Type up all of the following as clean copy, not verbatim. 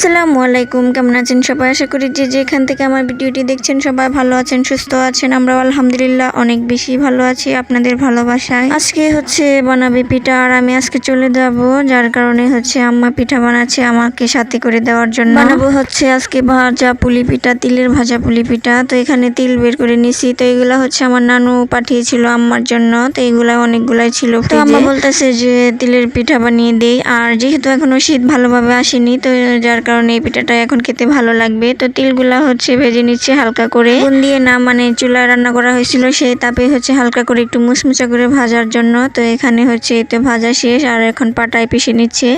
আসসালামু আলাইকুম, কেমন আছেন সবাই? আশা করি যে যেখান থেকে আমার ভিডিওটি দেখছেন সবাই ভালো আছেন, সুস্থ আছেন। আমরা আলহামদুলিল্লাহ অনেক বেশি ভালো আছি আপনাদের ভালোবাসায়। আজকে বানাবে পিঠা, আর আমি আজকে চলে যাব, যার কারণে আম্মা পিঠা বানাচ্ছে আমাকে সাথে করে দেওয়ার জন্য। বানাবো আজকে ভাজা পুলি পিঠা, তিলের ভাজা পুলি পিঠা। তো এখানে তিল বের করে নিছি। তো এগুলা আমার নানু পাঠিয়েছিল আম্মার জন্য। তো এগুলা অনেকগুলাই ছিল। তো আম্মা বলতেছে যে তিলের পিঠা বানিয়ে দেই, আর যেহেতু এখনো শীত ভালোভাবে আসেনি, তো যার কারণে এই পিঠাটা এখন খেতে ভালো লাগবে। তো তিলগুলা ভেজে নিচ্ছে হালকা করে, আগুন দিয়ে না, মানে চুলায় রান্না করা হয়েছিল সেই তাপে হালকা করে একটু মুচমুচা করে ভাজার জন্য। তো এখানে তো ভাজা শেষ, আর এখন পাটায় পিষে নিচ্ছে।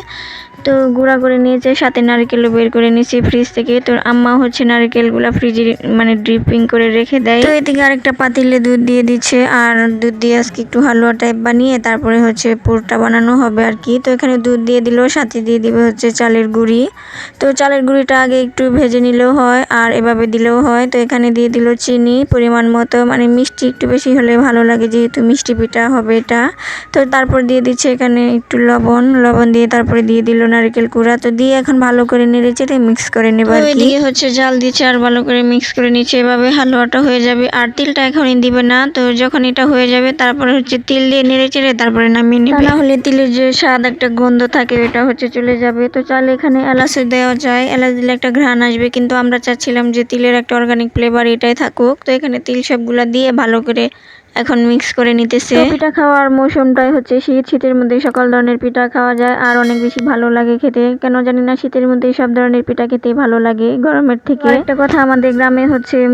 তো গুঁড়া করে নিয়েছে, সাথে নারকেলও বের করে নিয়েছি ফ্রিজ থেকে। তো আম্মা নারকেলগুলা ফ্রিজে মানে ড্রিপিং করে রেখে দেয়। তো এদিকে আরেকটা পাতিলে দুধ দিয়ে দিচ্ছে, আর দুধ দিয়ে আজকে একটু হালুয়া টাইপ বানিয়ে তারপরে পুরটা বানানো হবে আর কি। তো এখানে দুধ দিয়ে দিল, সাথে দিয়ে দিবে চালের গুঁড়ি। তো চালের গুঁড়িটা আগে একটু ভেজে নিলেও হয়, আর এভাবে দিলেও হয়। তো এখানে দিয়ে দিল চিনি পরিমাণ মতো, মানে মিষ্টি একটু বেশি হলে ভালো লাগে, যেহেতু মিষ্টি পিঠা হবে এটা। তো তারপর দিয়ে দিচ্ছে এখানে একটু লবণ দিয়ে তারপরে দিয়ে দিল নারকেল কুড়া। তো দিয়ে এখন ভালো করে নেড়ে চেড়ে মিক্স করে নেবে আর কি। জাল দিচ্ছে আর ভালো করে মিক্স করে নিচ্ছে, এভাবে হালুয়াটা হয়ে যাবে। আর তিলটা এখনই দিবে না, তো যখন এটা হয়ে যাবে তারপরে তিল দিয়ে নেড়ে চেড়ে তারপরে নামিয়ে নেবে। না হলে তিলের যে স্বাদ একটা গন্ধ থাকে ওটা চলে যাবে। তো চাল এখানে এলাচ দেওয়া যায়, এলাচ দিলে একটা ঘ্রাণ আসবে, কিন্তু আমরা চাচ্ছিলাম যে তিলের একটা অর্গানিক ফ্লেভার এটাই থাকুক। তো এখানে তিল সবগুলা দিয়ে ভালো করে এখন মিক্স করে নিতেছে। পিঠা খাওয়ার মৌসুমটাই শীতের মধ্যে সকল ধরনের পিঠা খাওয়া যায়, আর অনেক বেশি ভালো লাগে খেতে। কেন জানি না, শীতের মধ্যে সব ধরনের পিঠা খেতে ভালো লাগে গরমের থেকে। একটা কথা, আমাদের গ্রামে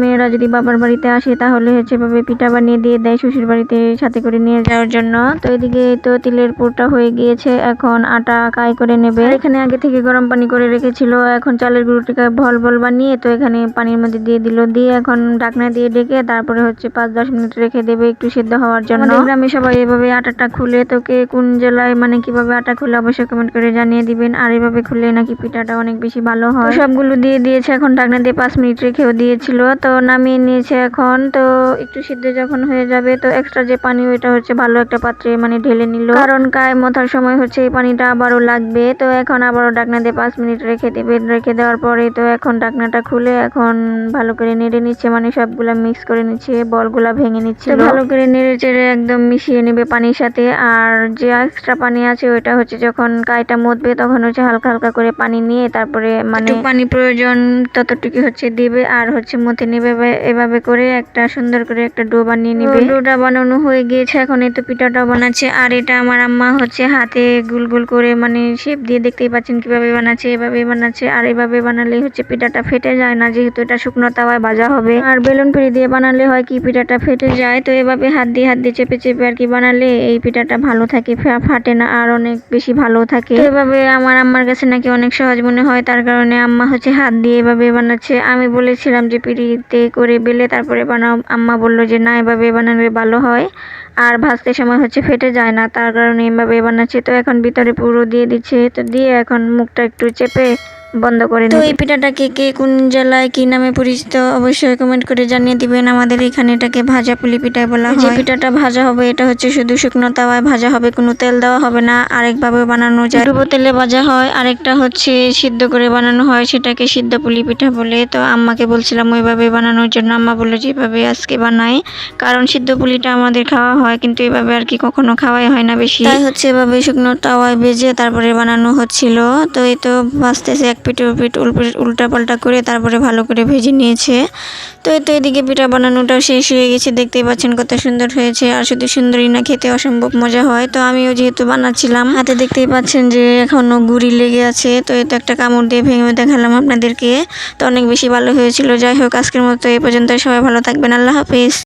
মেয়েরা যদি বাবার বাড়িতে আসে তাহলে এভাবে পিঠা বানিয়ে দিয়ে দেয় শ্বশুর বাড়িতে সাথে করে নিয়ে যাওয়ার জন্য। তো এদিকে তো তিলের পুরটা হয়ে গিয়েছে, এখন আটা কাই করে নেবে। এখানে আগে থেকে গরম পানি করে রেখেছিল, এখন চালের গুঁড়োটিকে বল বল বানিয়ে তো এখানে পানির মধ্যে দিয়ে দিল, দিয়ে এখন ঢাকনা দিয়ে ডেকে তারপরে 5-10 মিনিট রেখে দেবে একটু সিদ্ধ হওয়ার জন্য। আমাদের গ্রামে সবাই এভাবে আটাটা খুলে, তো কে কোন জেলায় মানে কিভাবে আটা খুলে অবশ্যই কমেন্ট করে জানিয়ে দিবেন। আর এভাবে খুলে নাকি পিঠাটা অনেক বেশি ভালো হয়। সবগুলো দিয়ে দিয়েছে, এখন ঢাকনা দিয়ে 5 মিনিট রেখেও দিয়েছিল। তো নামিয়ে নিয়েছে এখন। তো একটু সিদ্ধ যখন হয়ে যাবে, তো এক্সট্রা যে পানি ওইটা ভালো একটা পাত্রে মানে ঢেলে নিল, কারণ কায় মথার সময় এই পানিটা আবারও লাগবে। তো এখন আবারও ঢাকনা দিয়ে 5 মিনিট রেখে দেবেন। রেখে দেওয়ার পরে তো এখন ঢাকনাটা খুলে এখন ভালো করে নেড়ে নিচ্ছে, মানে সবগুলা মিক্স করে নিচ্ছে, বলগুলা ভেঙে নিচ্ছে। ভালো করে নেড়ে চেড়ে একদম মিশিয়ে নেবে পানির সাথে। আর যে এক্সট্রা পানি আছে ওইটা যখন কাইটা মতবে তখন হালকা হালকা করে পানি নিয়ে তারপরে মানে পানি প্রয়োজন ততটুকু দিবে, আর মতে নেবে। এভাবে করে একটা সুন্দর করে একটা ডো বানিয়ে নেবে। ডোটা বানানো হয়ে গিয়েছে, এখন এই তো পিঠাটাও বানাচ্ছে। আর এটা আমার আম্মা হাতে গোল গোল করে মানে শেপ দিয়ে, দেখতেই পাচ্ছেন কিভাবে বানাচ্ছে, এভাবে বানাচ্ছে। আর এভাবে বানালে পিঠাটা ফেটে যায় না, যেহেতু এটা শুকনো তাওয়ায় ভাজা হবে। আর বেলুন পিড়ি দিয়ে বানালে হয় কি পিঠাটা ফেটে যায়। তো এভাবে হাত দিয়ে চেপে চেপে আর কি বানালে এই পিঠাটা ভালো থাকে, ফাটে না, আর অনেক বেশি ভালো থাকে। তো এভাবে আমার আম্মার কাছে নাকি অনেক সহজ মনে হয়, তার কারণে আম্মা হাত দিয়ে এভাবে বানাচ্ছে। আমি বলেছিলাম যে পিড়িতে করে বেলে তারপরে বানাও, আম্মা বললো যে না, এভাবে বানালে ভালো হয়, আর ভাজতে সময় ফেটে যায় না, তার কারণে এভাবে বানাচ্ছে। তো এখন ভিতরে পুরো দিয়ে দিচ্ছে, তো দিয়ে এখন মুখটা একটু চেপে বন্ধ করে। তো এই পিঠাটাকে কে কোন জেলায় কি নামে পরিচিত অবশ্যই কমেন্ট করে জানিয়ে দিবেন। আমাদের এখানে এটাকে ভাজা পুলি পিঠা বলা হয়। যে পিঠাটা ভাজা হবে এটা শুধু শুকনো তাওয়ায় ভাজা হবে, কোনো তেল দেওয়া হবে না। আরেকভাবে বানানো যায়, ডুবো তেলে ভাজা হয়, আরেকটা সিদ্ধ করে বানানো হয়, সেটাকে সিদ্ধ পুলি পিঠা বলে। তো আম্মাকে বলছিলাম ওইভাবে বানানোর জন্য, আম্মা বললো যেভাবে আজকে বানাই, কারণ সিদ্ধ পুলিটা আমাদের খাওয়া হয় কিন্তু এভাবে আর কি কখনো খাওয়াই হয় না বেশি, তাই এভাবে শুকনো তাওয়ায় ভেজে তারপরে বানানো হচ্ছিল। তো এই তো ভাজতেছে, এক পিঠ উল্টা পাল্টা করে তারপরে ভালো করে ভেজে নিয়েছে। তো এই তো এদিকে পিঠা বানানোটাও শেষ হয়ে গেছে, দেখতেই পাচ্ছেন কত সুন্দর হয়েছে। আর শুধু সুন্দরই না, খেতে অসম্ভব মজা হয়। তো আমিও যেহেতু বানাচ্ছিলাম, হাতে দেখতেই পাচ্ছেন যে এখনো গুড়ি লেগে আছে। তো এই তো একটা কামড় দিয়ে ভেঙে দেখালাম আপনাদেরকে। তো অনেক বেশি ভালো হয়েছিল। যাই হোক, আজকের মতো এই পর্যন্ত, সবাই ভালো থাকবেন, আল্লাহ হাফিজ।